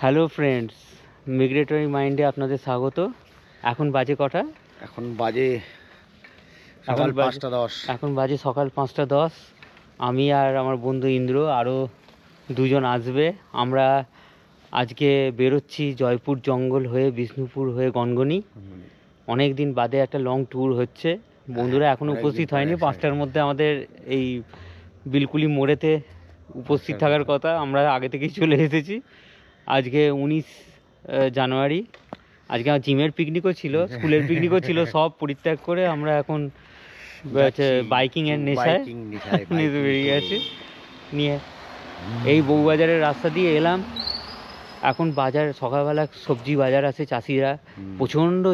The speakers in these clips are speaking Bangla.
হ্যালো ফ্রেন্ডস, মিগ্রেটরি মাইন্ডে আপনাদের স্বাগত। এখন বাজে কটা? এখন বাজে সকাল 5:10। এখন বাজে সকাল 5:10। আমি আর আমার বন্ধু ইন্দ্র আরও দুজন আসবে। আমরা আজকে বেরোচ্ছি জয়পুর জঙ্গল হয়ে, বিষ্ণুপুর হয়ে গনগনি। অনেক দিন বাদে একটা লং ট্যুর হচ্ছে। বন্ধুরা এখনও উপস্থিত হয়নি। 5টার মধ্যে আমাদের এই বিলকুলি মোড়েতে উপস্থিত থাকার কথা। আমরা আগে থেকেই চলে এসেছি। আজকে 19 জানুয়ারি। আজকে আমার জিমের পিকনিকও ছিল, স্কুলের পিকনিকও ছিল, সব পরিত্যাগ করে আমরা এখন বাইকিংয়ের নেশায় বেরিয়ে গেছি নিয়ে। এই বউবাজারের রাস্তা দিয়ে এলাম। এখন বাজার, সকালবেলা সবজি বাজার আছে, চাষিরা প্রচণ্ড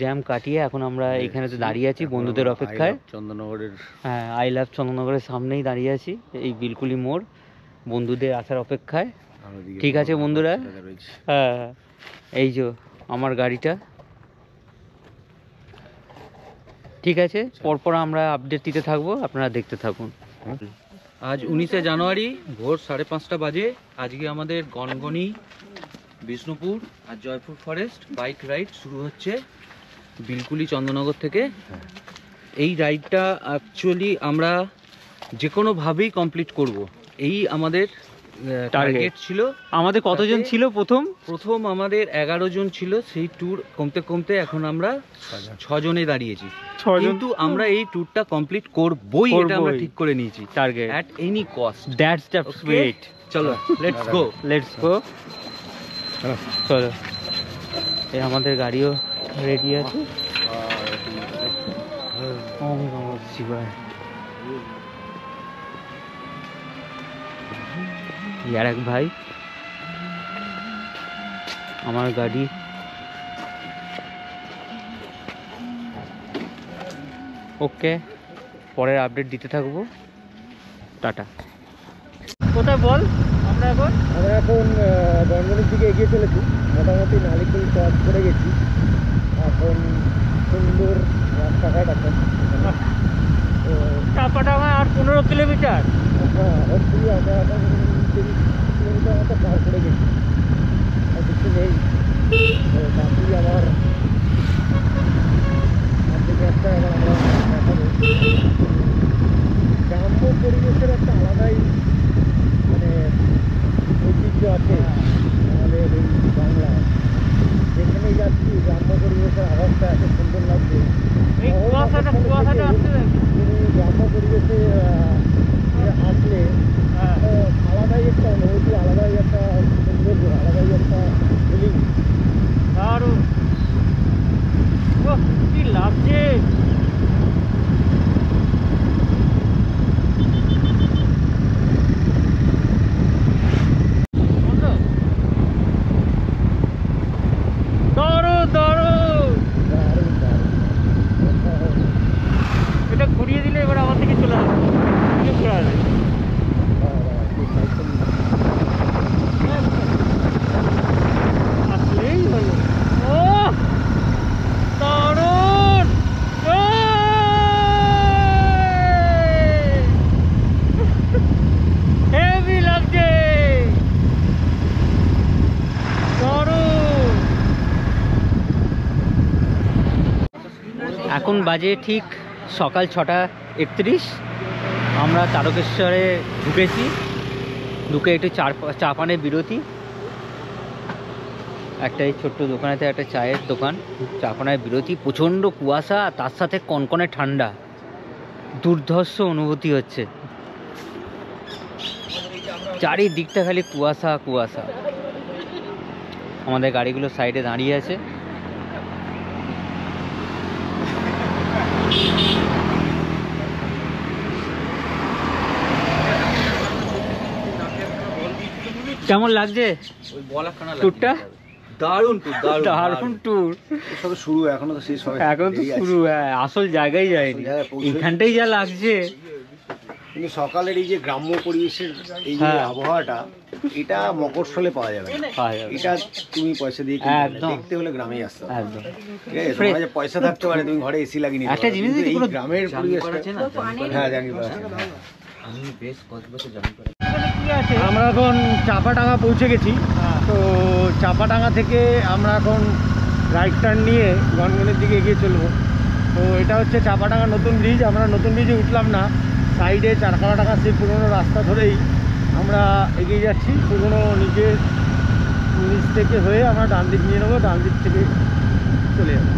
জ্যাম কাটিয়ে এখন আমরা এইখানেতে দাঁড়িয়ে আছি বন্ধুদের অপেক্ষায়। চন্দননগরের, হ্যাঁ, আই লাভ চন্দননগরের সামনেই দাঁড়িয়ে আছি, এই বিলকুলি মোড়, বন্ধুদের আসার অপেক্ষায়। ঠিক আছে বন্ধুরা, হ্যাঁ, এই যে আমার গাড়িটা। ঠিক আছে, পরপর আমরা আপডেট দিতে থাকবো, আপনারা দেখতে থাকুন। আজ 19 জানুয়ারি, ভোর 5:30 বাজে। আজকে আমাদের গনগনি, বিষ্ণুপুর আর জয়পুর ফরেস্ট বাইক রাইড শুরু হচ্ছে বিলকুলি চন্দননগর থেকে। এই রাইডটা অ্যাকচুয়ালি আমরা যে কোনোভাবেই কমপ্লিট করব, এই আমাদের টার্গেট ছিল। আমাদের কতজন ছিল? প্রথম আমাদের 11 জন ছিল। সেই ট্যুর কমতে কমতে এখন আমরা 6 জনে দাঁড়িয়েছি। কিন্তু আমরা এই ট্যুরটা কমপ্লিট করবই, এটা আমরা ঠিক করে নিয়েছি, target at any cost. That's the spirit. চলো, লেটস গো। চলো, এই আমাদের গাড়িও রেডি আছে। ওম নমঃ শিবায়। আর এক ভাই, আমার গাড়ি। ওকে, পরের আপডেট দিতে থাকবো। টাটা। কোথায় বল? আমরা এখন গনগনির দিকে এগিয়ে চলেছি। মোটামুটি নালিকুল ক্রস করে গেছি। এখন সুন্দর রাস্তাঘাট আছে। চাপাডাঙ্গা আর 15 কিলোমিটার। হ্যাঁ, আমরা এখন 30 কিলোমিটার মতো পার করে গেছি। আর কিছু নেই, বাকি আমার একটা এবার আমরা দেখাবো। গ্রাম্য পরিবেশের একটা আলাদাই মানে ঐতিহ্য আছে আমাদের এই বাংলায়। যেখানেই যাচ্ছি গ্রাম্য পরিবেশের আওয়াজটা এত সুন্দর লাগছে। গ্রাম্য পরিবেশে আসলে আলাদাই একটা অনুভূতি, আলাদাই একটা সৌন্দর্য, আলাদাই একটা ফিলিং। দারুণ, কি লাগছে। এটা ঘুরিয়ে দিলে এবার আমার থেকে চলে আসবে। আসলেই হলো। ও দারুণ, হেভি লাগছে, দারুণ। এখন বাজে ঠিক সকাল 6:31। আমরা তারকেশ্বরে ঢুকেছি। ঢুকে একটু চা পানের বিরতি। একটা এই ছোট্ট দোকানেতে, একটা চায়ের দোকান, চা পানের বিরতি। প্রচণ্ড কুয়াশা, তার সাথে কনকনে ঠান্ডা, দুর্ধর্ষ অনুভূতি হচ্ছে। চারিদিকটা খালি কুয়াশা। আমাদের গাড়িগুলো সাইডে দাঁড়িয়ে আছে। কেমন লাগছে ট্যুরটা? দারুণ ট্যুর। সবে শুরু, এখনো তো শেষ হবে। এখন তো শুরু, আসল জায়গায় যায়নি। এখানটাই যা লাগছে। কিন্তু সকালের এই যে গ্রাম্য পরিবেশের এই যে আবহাওয়াটা, এটা মফস্বলে পাওয়া যাবে না। এটা তুমি পয়সা দিয়ে দেখতে হলে গ্রামেই আসতে হবে। একদম ঠিক আছে। তোমার যে পয়সা থাকতে পারে, তুমি ঘরে এসি লাগিয়ে নিতে পারো, একটা জিনিস এই গ্রামের পরিবেশটা। হ্যাঁ, জানি। আমি বেশ কত বছর জানি। আমরা এখন চাপাডাঙ্গা পৌঁছে গেছি। তো চাপাডাঙ্গা থেকে আমরা এখন রাইট টার্ন নিয়ে গনগনির দিকে এগিয়ে চলবো। তো এটা হচ্ছে চাপাডাঙ্গা নতুন ব্রিজ। আমরা নতুন ব্রিজে উঠলাম না, সাইডে চারখানাডাঙ্গা সেই পুরোনো রাস্তা ধরেই আমরা এগিয়ে যাচ্ছি। পুরোনো নিচ থেকে হয়ে আমরা ডান দিক নিয়ে নেবো, ডান দিক থেকে চলে যাবো।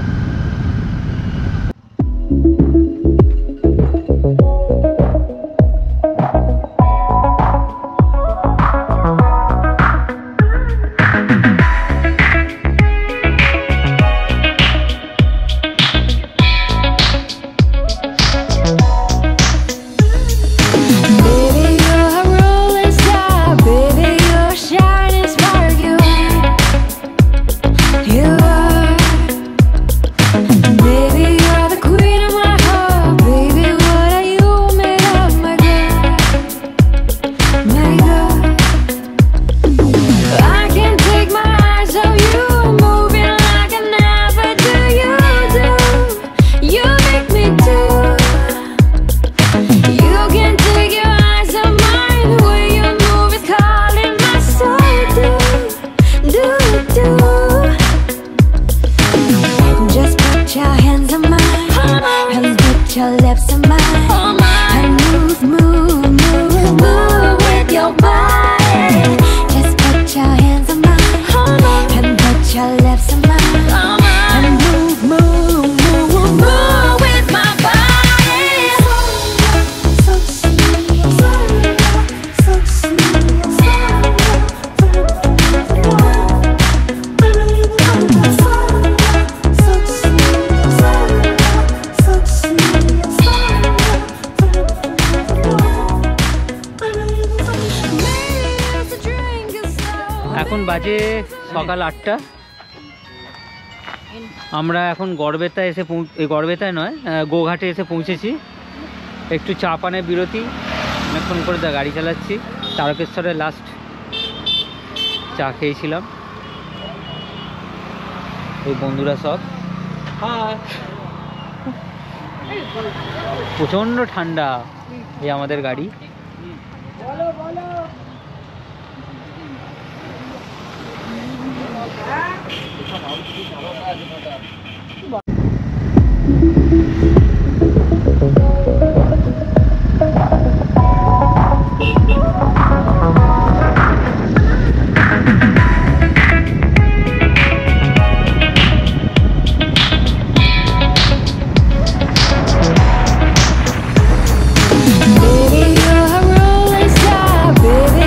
Your lips on mine, and move with your body. Just put your hands on mine, and put your lips on mine, and move with my body. So sweet, so sweet, এখন বাজে সকাল 8টা। আমরা এখন গড়বেতায় এসে গড়বেতায় নয়, গোঘাটে এসে পৌঁছেছি। একটু চা পানের বিরতি, অনেকক্ষণ করে গাড়ি চালাচ্ছি। তারকেশ্বরে লাস্ট চা খেয়েছিলাম। এই বন্ধুরা সব, প্রচণ্ড ঠান্ডা। এই আমাদের গাড়ি। baby, you're a rolling star, baby.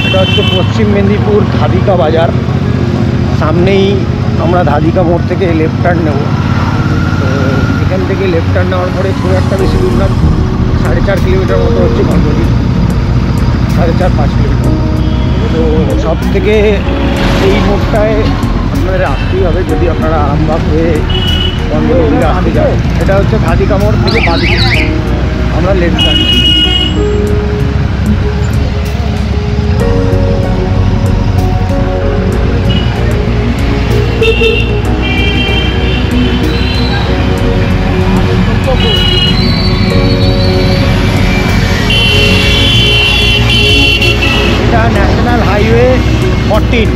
এটা হচ্ছে পশ্চিম মেদিনীপুর ধাদিকা বাজার। সামনেই আমরা ধাদিকা মোড় থেকে লেফট টার্ন নেব। তো এখান থেকে লেফট টার্ন নেওয়ার পরে খুব একটা বেশি দূর না, 4.5 কিলোমিটার মতো হচ্ছে গণগনি, 4.5-5 কিলোমিটার। তো সব থেকে এই মোড়টায় আপনাদের আসতেই হবে যদি আপনারা আরামবাগ হয়ে গণগনি দিকে আসতে যান। এটা হচ্ছে ধাদিকা মোড় থেকে বাদিকে আমরা লেফট টার্ন নেব। এটা ন্যাশনাল হাইওয়ে 14।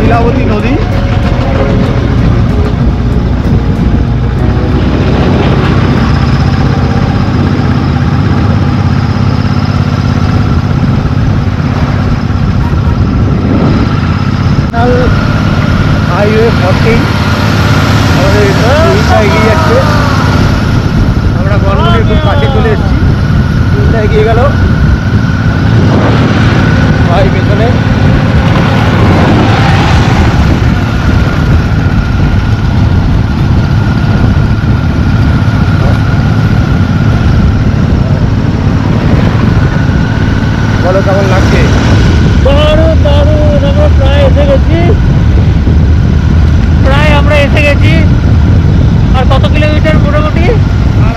লীলাবতী নদী। হাইওয়ে 14 আমাদের এগিয়ে যাচ্ছে। আমরা গণগনির খুব কাছে চলে এসেছি, এগিয়ে গেল ভাই পেছনে। বলো কেমন লাগছে? দারুণ দারুণ, আমরা প্রায় এসে গেছি, আমরা এসে গেছি। আর কত কিলোমিটার মোটামুটি?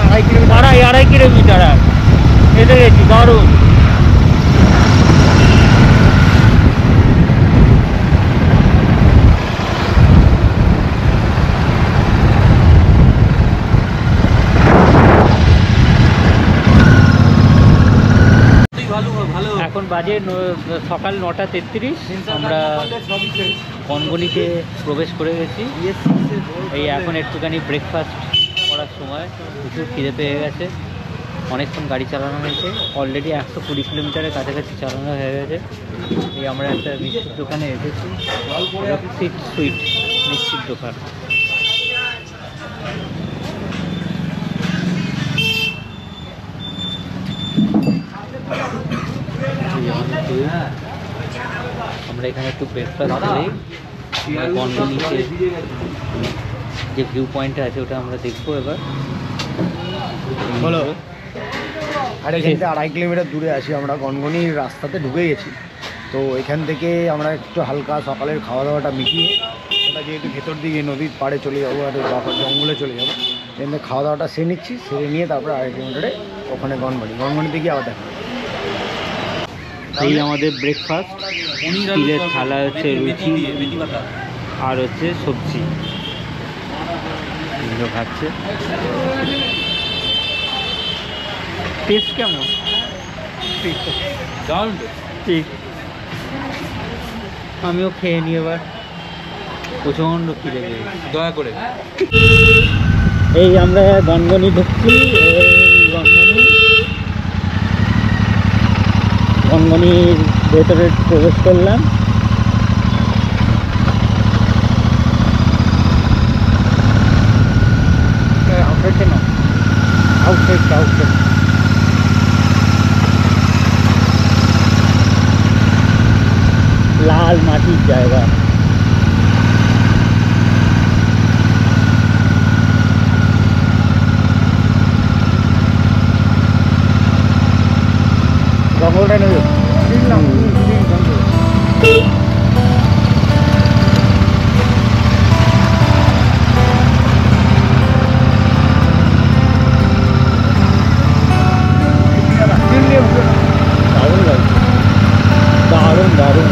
2.5 কিলোমিটার। 2.5 কিলোমিটার আর এসে গেছি। দারুণ। এখন বাজে সকাল 9:33। আমরা গণগনিতে প্রবেশ করে গেছি। এই এখন একটুখানি ব্রেকফাস্ট করার সময়, প্রচুর খিদে পেয়ে গেছে। অনেকক্ষণ গাড়ি চালানো হয়েছে, অলরেডি 120 কিলোমিটারের কাছাকাছি চালানো হয়ে গেছে। এই আমরা একটা মিষ্টির দোকানে এসেছি, সুইট মিষ্টির দোকান। আমরা এখানে একটু ব্রেকফাস্ট করি। গণগনিতে যে ভিউ পয়েন্টটা আছে ওটা আমরা দেখবো এবার। বলো। আর এখান থেকে 2.5 কিলোমিটার দূরে আছি আমরা, গণগনির রাস্তাতে ঢুকে গেছি। তো এখান থেকে আমরা একটু হালকা সকালের খাওয়া দাওয়াটা মিটিয়ে, ওটা যেহেতু ভেতর দিকে নদীর পাড়ে চলে যাবো আর জঙ্গলে চলে যাবো, এখান থেকে খাওয়া দাওয়াটা সেরে নিচ্ছি। সেরে নিয়ে তারপরে 2.5 কিলোমিটারে ওখানে গনগনিতে গিয়ে আবার দেখা হবে। এই আমাদের ব্রেকফাস্ট, স্টিলের থালা হচ্ছে রুটি আর হচ্ছে সবজি এগুলো খাচ্ছে। টেস্ট কেমন? ঠিক, আমিও খেয়ে নিই এবার, প্রচণ্ড খিদে পেয়েছে। দয়া করে এই আমরা গনগনি ঢুকছি, গনগনির ভেতরে প্রবেশ করলাম। আউটসাইড লাল মাটির জায়গা। জঙ্গলটা নেবে দারুণ লাগছে, দারুণ দারুণ।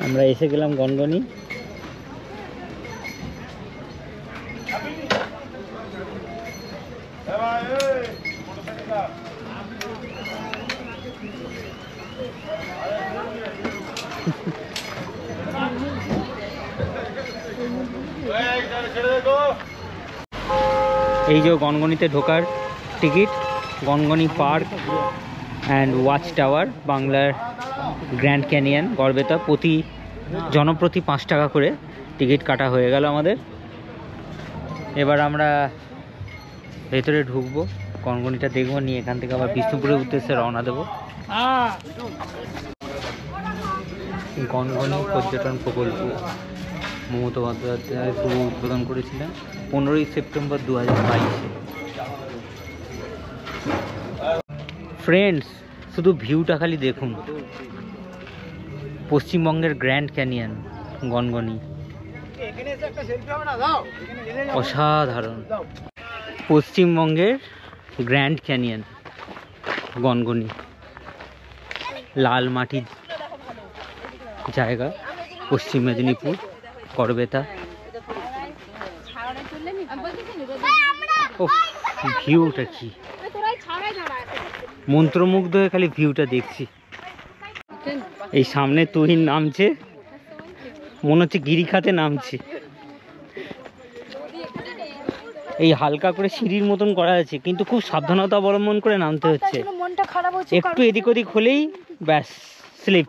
আমরা এসে গেলাম গনগনি। এই যে গনগনিতে ঢোকার ticket, Gangani park and watch tower, বাংলার গ্র্যান্ড ক্যানিয়ন গড়বেতা, প্রতি জনপ্রতি 5 টাকা করে টিকিট কাটা হয়ে গেল আমাদের। এবার আমরা ভেতরে ঢুকবো, গনগনিটা দেখবো, নিয়ে এখান থেকে আবার বিষ্ণুপুরের উদ্দেশ্যে রওনা দেবো। গনগনি পর্যটন প্রকল্প মমতা বন্দ্যোপাধ্যায় শুভ উদ্বোধন করেছিলেন 15ই সেপ্টেম্বর 2022-এ। ফ্রেন্ডস, শুধু ভিউটা খালি দেখুন, পশ্চিমবঙ্গের গ্র্যান্ড ক্যানিয়ন গনগনি, অসাধারণ। পশ্চিমবঙ্গের গ্র্যান্ড ক্যানিয়ন গনগনি, লাল মাটির জায়গা, পশ্চিম মেদিনীপুর, গড়বেতা। ও ভিউটা কি মন্ত্রমুগ্ধ হয়ে খালি ভিউটা দেখছি। এই সামনে তুহিন নামছে, মনে হচ্ছে গিরিখাতে নামছে। এই হালকা করে সিঁড়ির মতন করা আছে, কিন্তু খুব সাবধানতা অবলম্বন করে নামতে হচ্ছে। একটু এদিক ওদিক হলেই ব্যাস স্লিপ।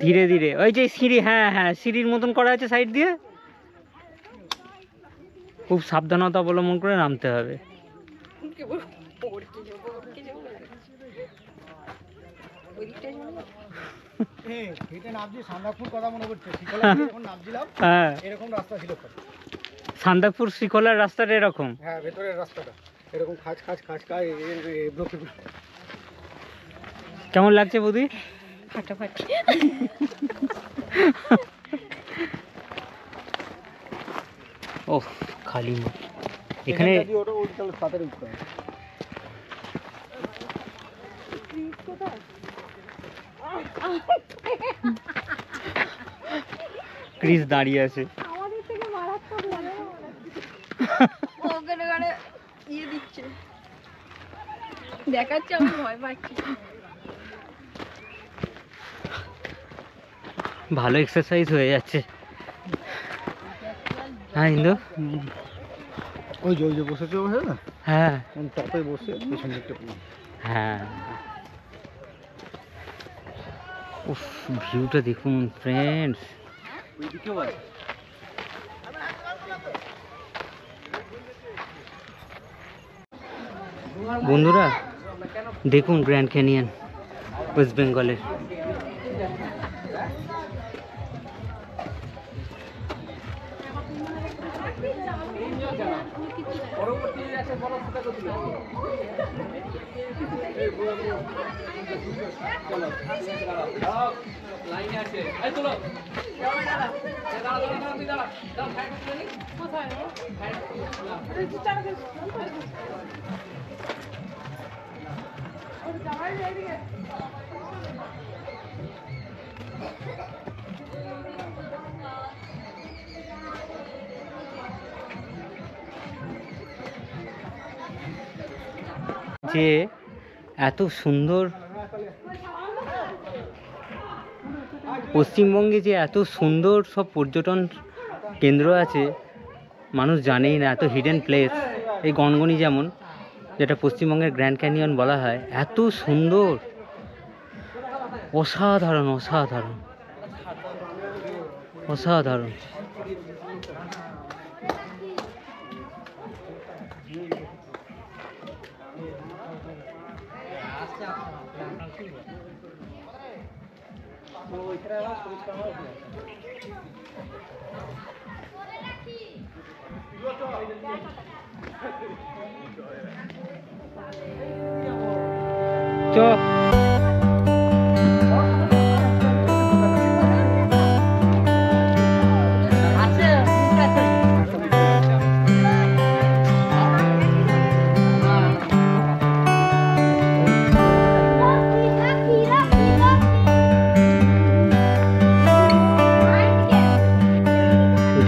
ধীরে ধীরে, ওই যে সিঁড়ি, হ্যাঁ হ্যাঁ সিঁড়ির মতন করা আছে সাইড দিয়ে, খুব সাবধানতা অবলম্বন করে নামতে হবে। সান্দাকপুর শ্রীখোলার রাস্তাটা এরকম, হ্যাঁ ভেতরের রাস্তাটা এরকম খাঁজ খাঁজ খাঁজ খাঁজ। কেমন লাগছে বৌদি? ফাটাফাটি। ও খালি এখানে ক্রিস দাঁড়িয়ে আছে। দেখাচ্ছে আমি ভয় পাচ্ছি। ভালো এক্সারসাইজ হয়ে যাচ্ছে। হ্যাঁ ইন্দু, ওই যে বসেছে না, হ্যাঁ টপে বসে পেছন দিকটা। হ্যাঁ উফ, ভিউটা দেখুন ফ্রেন্ডস। বন্ধুরা দেখুন গ্র্যান্ড ক্যানিয়ন ওয়েস্ট বেঙ্গলের। যে এত সুন্দর পশ্চিমবঙ্গে যে এত সুন্দর সব পর্যটন কেন্দ্র আছে মানুষ জানেই না, এত হিডেন প্লেস। এই গনগনি যেমন, যেটা পশ্চিমবঙ্গের গ্র্যান্ড ক্যানিয়ন বলা হয়, এত সুন্দর, অসাধারণ অসাধারণ অসাধারণ। চ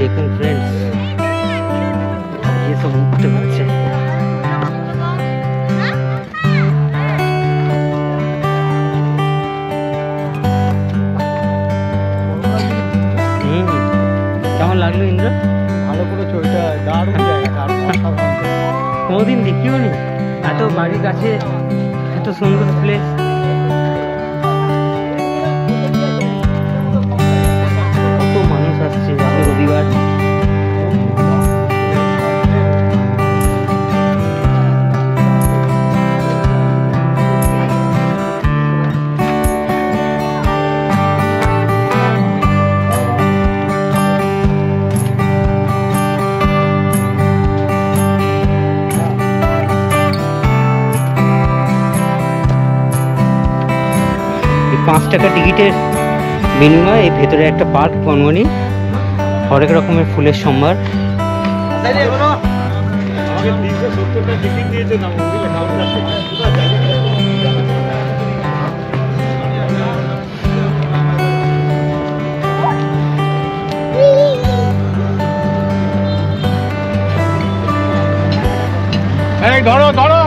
দেখুন ফ্রেন্ডস, ये सब उठते बच्चे। কেমন লাগলো ইন্দ্র? ভালো করেছো, ওইটা দারুণ জায়গা, কোনোদিন দেখিও নি এত বাড়ির কাছে এত সুন্দর প্লেস। কত মানুষ আসছে আজকে রবিবার। ৳5 টিকিটের বিনিময়ে এই ভেতরে একটা পার্ক গনগনি, হরেক রকমের ফুলের সম্ভার। ধরো ধরো,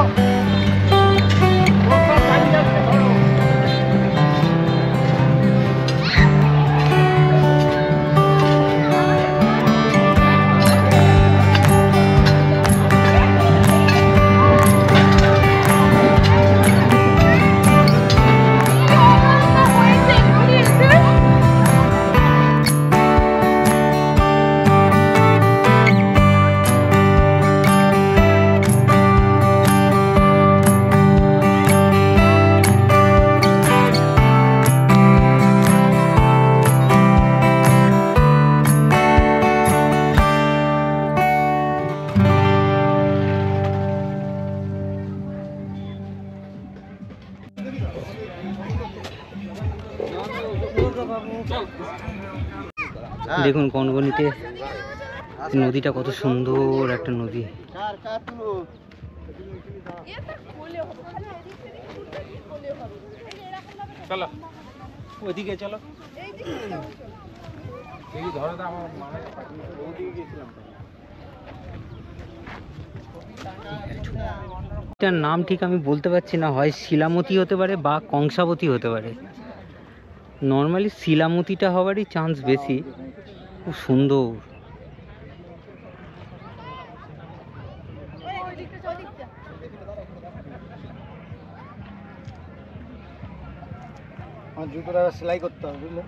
দেখুন গনগনিতে নদীটা কত সুন্দর একটা নদী। চলো ওইদিকে চলো। এটার নাম ঠিক আমি বলতে পারছি না, হয় শিলামতি হতে পারে বা কংসাবতী হতে পারে। নর্মালি শিলামতিটা হওয়ারই চান্স বেশি। খুব সুন্দর। আমার জুতোটা সেলাই করতে হবে বুঝলে,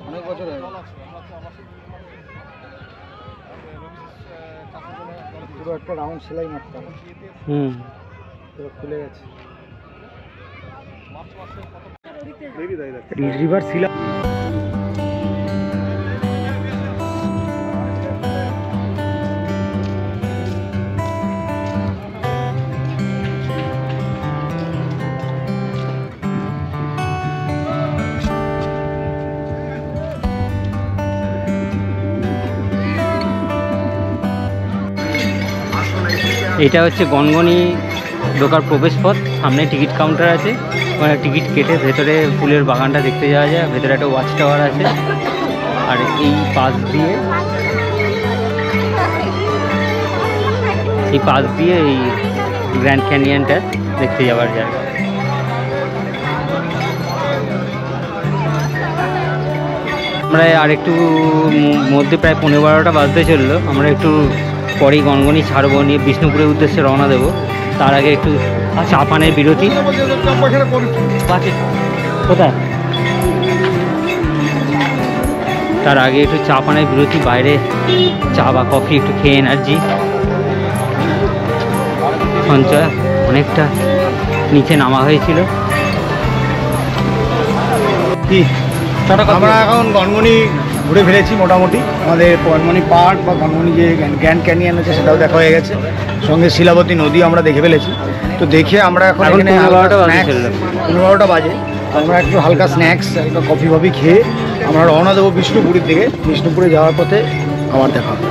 অনেক বছর হয়ে গেল। পুরো একটা রাউন্ড সেলাই মারতে হবে। খুলে গেছে রিভার শিলা। এটা হচ্ছে গনগনি ঢোকার প্রবেশপথ। সামনে টিকিট কাউন্টার আছে, ওখানে টিকিট কেটে ভেতরে ফুলের বাগানটা দেখতে যাওয়া যায়। ভেতরে একটা ওয়াচ টাওয়ার আছে, আর এই পাশ দিয়ে এই গ্র্যান্ড ক্যানিয়নটা দেখতে যাওয়ার জায়গা। আমরা আর একটু মধ্যে প্রায় 11:30 বাজতে চললো। আমরা একটু পরেই গনগনি ছাড়বো, নিয়ে বিষ্ণুপুরের উদ্দেশ্যে রওনা দেবো। তার আগে একটু চা পানের বিরতি। কোথায়? তার আগে একটু চা পানের বিরতি, বাইরে চা বা কফি একটু খেয়ে এনার্জি সঞ্চয়। অনেকটা নিচে নামা হয়েছিল। আমরা এখন গনগনি ঘুরে ফেলেছি মোটামুটি। আমাদের গনগনি পার্ক বা গনগনি যে গ্র্যান্ড ক্যানিয়ন আছে সেটাও দেখা হয়ে গেছে, সঙ্গে শিলাবতী নদী আমরা দেখে ফেলেছি। তো দেখে আমরা এখন এখানে 11:30 বাজে। আমরা একটু হালকা স্ন্যাক্স, একটা কফি খেয়ে আমরা রওনা দেবো বিষ্ণুপুরের দিকে। বিষ্ণুপুরে যাওয়ার পথে আবার দেখা হবে।